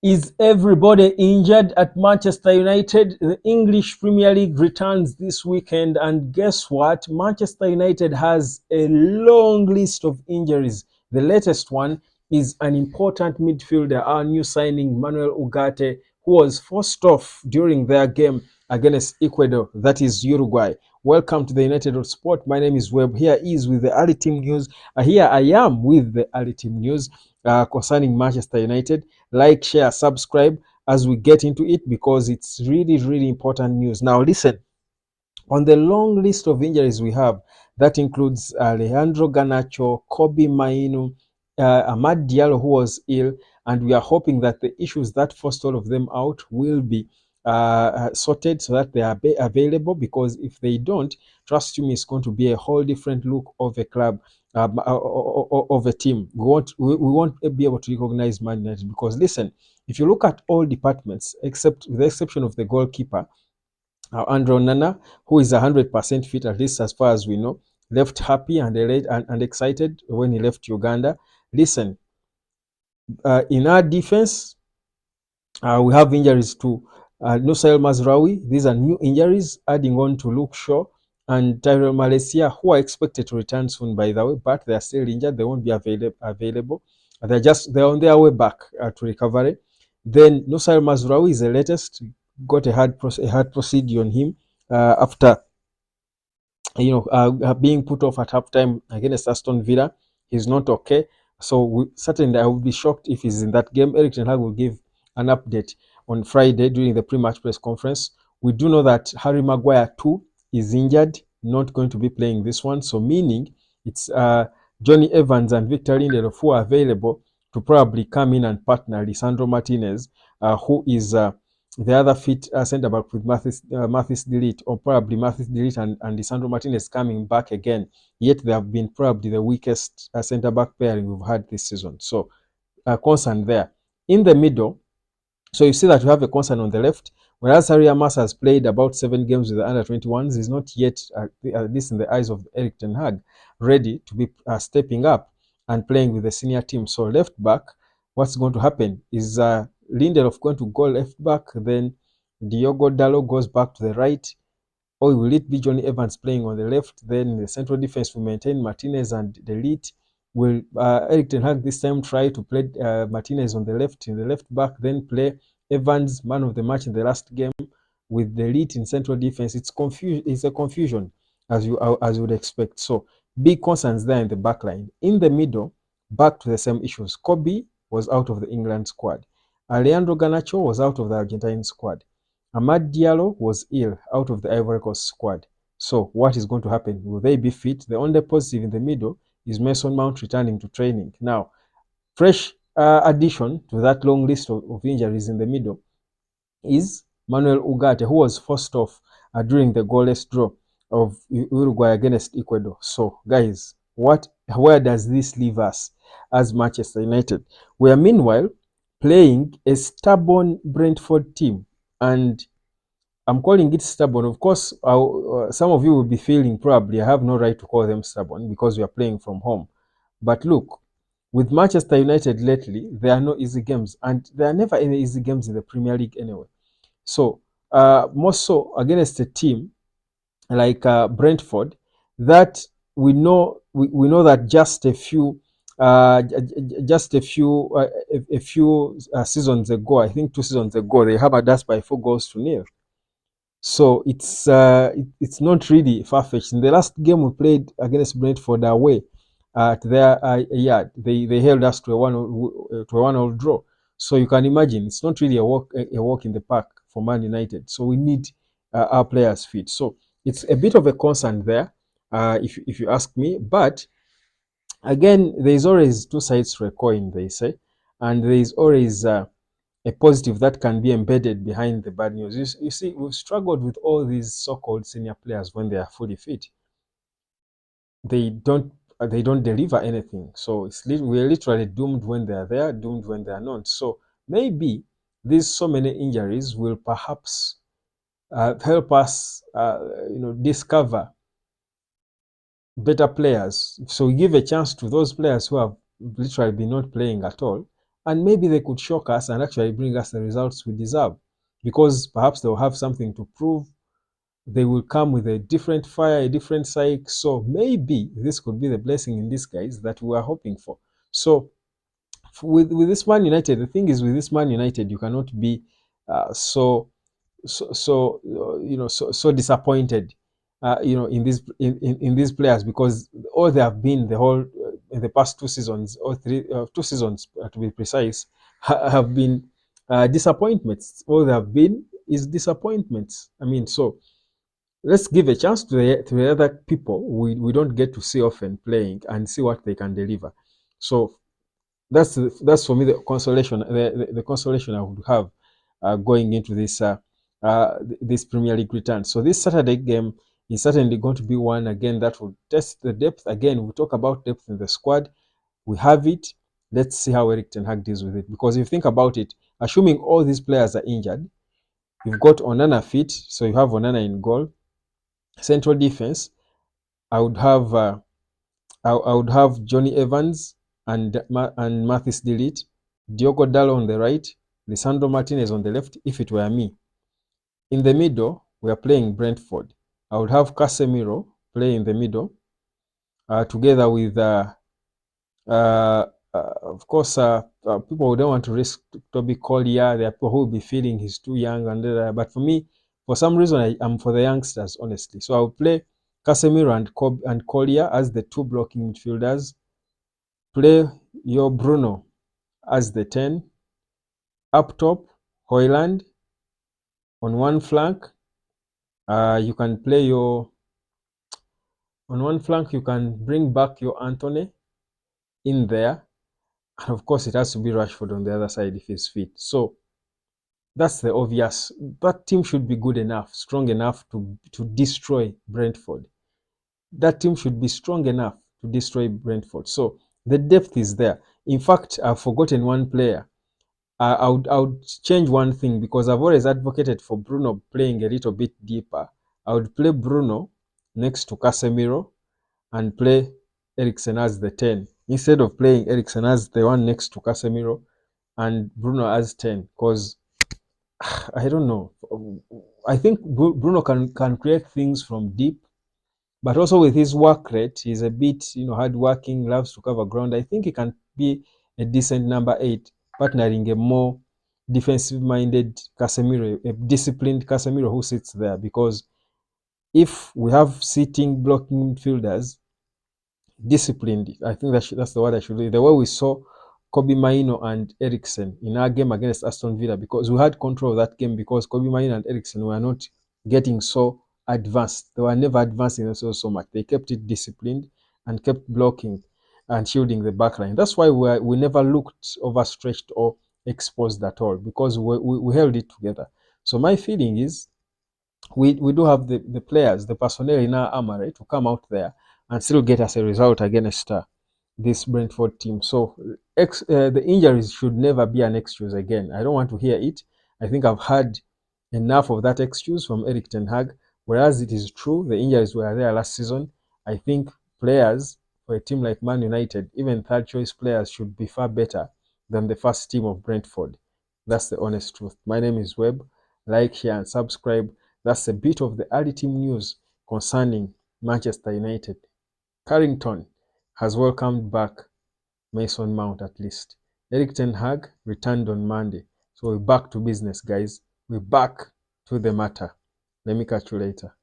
Is everybody injured at Manchester United? The English Premier League returns this weekend, and guess what? Manchester United has a long list of injuries. The latest one is an important midfielder, our new signing, Manuel Ugarte, who was forced off during their game against Ecuador, that is Uruguay. Welcome to the United of Sport. My name is Webb. Here is with the early team news. Here I am with the early team news concerning Manchester United. Like, share, subscribe as we get into it because it's really, really important news. Now, listen, on the long list of injuries we have, that includes Alejandro Garnacho, Kobe Mainu, Amad Diallo, who was ill, and we are hoping that the issues that forced all of them out will be sorted so that they are available, because if they don't, trust me, it's going to be a whole different look of a club, of a team. We won't be able to recognize Man United because, listen, if you look at all departments, except with the exception of the goalkeeper, Andrew Nana, who is 100% fit, at least as far as we know, left happy and excited when he left Uganda. Listen, in our defense, we have injuries to Nusail Mazraoui. These are new injuries, adding on to Luke Shaw and Tyrell Malaysia, who are expected to return soon, by the way, but they are still injured. They won't be available. They're on their way back to recovery. Then Nusail Mazraoui is the latest. Got a heart procedure on him after being put off at halftime against Aston Villa. He's not okay. So certainly I would be shocked if he's in that game. Eric Ten Hag will give an update on Friday during the pre-match press conference. We do know that Harry Maguire too is injured, not going to be playing this one. So meaning it's Johnny Evans and Victor Lindelof who are available to probably come in and partner Lisandro Martinez, who is the other fit centre back with Mathis Delete, or probably Mathis Delete and Lisandro Martinez coming back again. Yet they have been probably the weakest centre back pairing we've had this season. So concern there. In the middle, so you see that we have a concern on the left, whereas Harry Amas has played about 7 games with the under-21s. He's not yet, at least in the eyes of Eric Ten Hag, ready to be stepping up and playing with the senior team. So left back, what's going to happen is Lindelof going to go left back, then Diogo Dalot goes back to the right, or will it be Johnny Evans playing on the left? Then the central defense will maintain Martinez and Delete. Will Eric Ten Hag this time try to play Martinez on the left, in the left back, then play Evans, man of the match in the last game, with Delete in central defense? It's a confusion, as you would expect. So big concerns there in the back line. In the middle, back to the same issues. Kobe was out of the England squad. Alejandro Garnacho was out of the Argentine squad. Amad Diallo was ill, out of the Ivory Coast squad. So what is going to happen? Will they be fit? The only positive in the middle is Mason Mount returning to training. Now, fresh addition to that long list of injuries in the middle is Manuel Ugarte, who was forced off during the goalless draw of Uruguay against Ecuador. So, guys, where does this leave us as Manchester United? We are meanwhile playing a stubborn Brentford team, and I'm calling it stubborn. Of course, some of you will be feeling probably I have no right to call them stubborn because we are playing from home. But look, with Manchester United lately, there are no easy games, and there are never any easy games in the Premier League anyway. So, more so against a team like Brentford, that we know that just a few seasons ago, I think 2 seasons ago, they hammered us by 4 goals to 0. So it's not really far-fetched. In the last game we played against Brentford away at their yard, they held us to a 1-1 draw. So you can imagine it's not really a walk in the park for Man United. So we need our players fit. So it's a bit of a concern there, if you ask me. But again, there is always 2 sides to a coin, they say, and there is always a positive that can be embedded behind the bad news. You see, we've struggled with all these so-called senior players when they are fully fit. They don't deliver anything. So we're literally doomed when they are there, doomed when they are not. So maybe these so many injuries will perhaps help us, discover better players. So we give a chance to those players who have literally been not playing at all, and maybe they could shock us and actually bring us the results we deserve, because perhaps they'll have something to prove. They will come with a different fire, a different psyche. So maybe this could be the blessing in disguise that we are hoping for. So with this Man United, the thing is, with this Man United, you cannot be so disappointed, in these players, because all they have been the whole in the past 2 seasons, or 2 seasons to be precise, have been disappointments. All they have been is disappointments. I mean, so let's give a chance to the other people we don't get to see often playing, and see what they can deliver. So that's for me the consolation, the consolation I would have going into this Premier League return. So this Saturday game is certainly going to be one again that will test the depth. Again, we talk about depth in the squad. We have it. Let's see how Eric Ten Hag deals with it. Because if you think about it, assuming all these players are injured, you've got Onana fit, so you have Onana in goal. Central defense, I would have Johnny Evans and Mathis De Ligt, Diogo Dalot on the right, Lisandro Martinez on the left, if it were me. In the middle, we are playing Brentford. I would have Casemiro play in the middle, together with, of course, people who don't want to risk Toby Collier. There are people who will be feeling he's too young, but for me, for some reason, I'm for the youngsters, honestly. So I will play Casemiro and Collier as the two blocking midfielders. Play your Bruno as the 10. Up top, Hoyland on one flank. You can play on one flank, you can bring back your Anthony in there. And of course, it has to be Rashford on the other side if he's fit. So that's the obvious. That team should be good enough, strong enough to destroy Brentford. That team should be strong enough to destroy Brentford. So the depth is there. In fact, I've forgotten one player. I would change one thing, because I've always advocated for Bruno playing a little bit deeper. I would play Bruno next to Casemiro and play Eriksen as the 10, instead of playing Eriksen as the one next to Casemiro and Bruno as 10, because I don't know. I think Bruno can create things from deep, but also with his work rate, he's a bit, hardworking, loves to cover ground. I think he can be a decent number 8, partnering a more defensive-minded Casemiro, a disciplined Casemiro who sits there. Because if we have sitting blocking midfielders, disciplined, I think that's the word I should do. The way we saw Kobe Maino and Eriksen in our game against Aston Villa, because we had control of that game, because Kobe Maino and Eriksen were not getting so advanced. They were never advancing themselves so much. They kept it disciplined and kept blocking and shielding the backline. That's why we never looked overstretched or exposed at all, because we held it together. So my feeling is, we do have the players, the personnel in our armory to come out there and still get us a result against this Brentford team. So the injuries should never be an excuse again. I don't want to hear it. I think I've had enough of that excuse from Eric Ten Hag. Whereas it is true, the injuries were there last season. I think players for a team like Man United, even third choice players, should be far better than the first team of Brentford. That's the honest truth. My name is Webb. Like, share, and subscribe. That's a bit of the early team news concerning Manchester United. Carrington has welcomed back Mason Mount at least. Eric Ten Hag returned on Monday. So we're back to business, guys. We're back to the matter. Let me catch you later.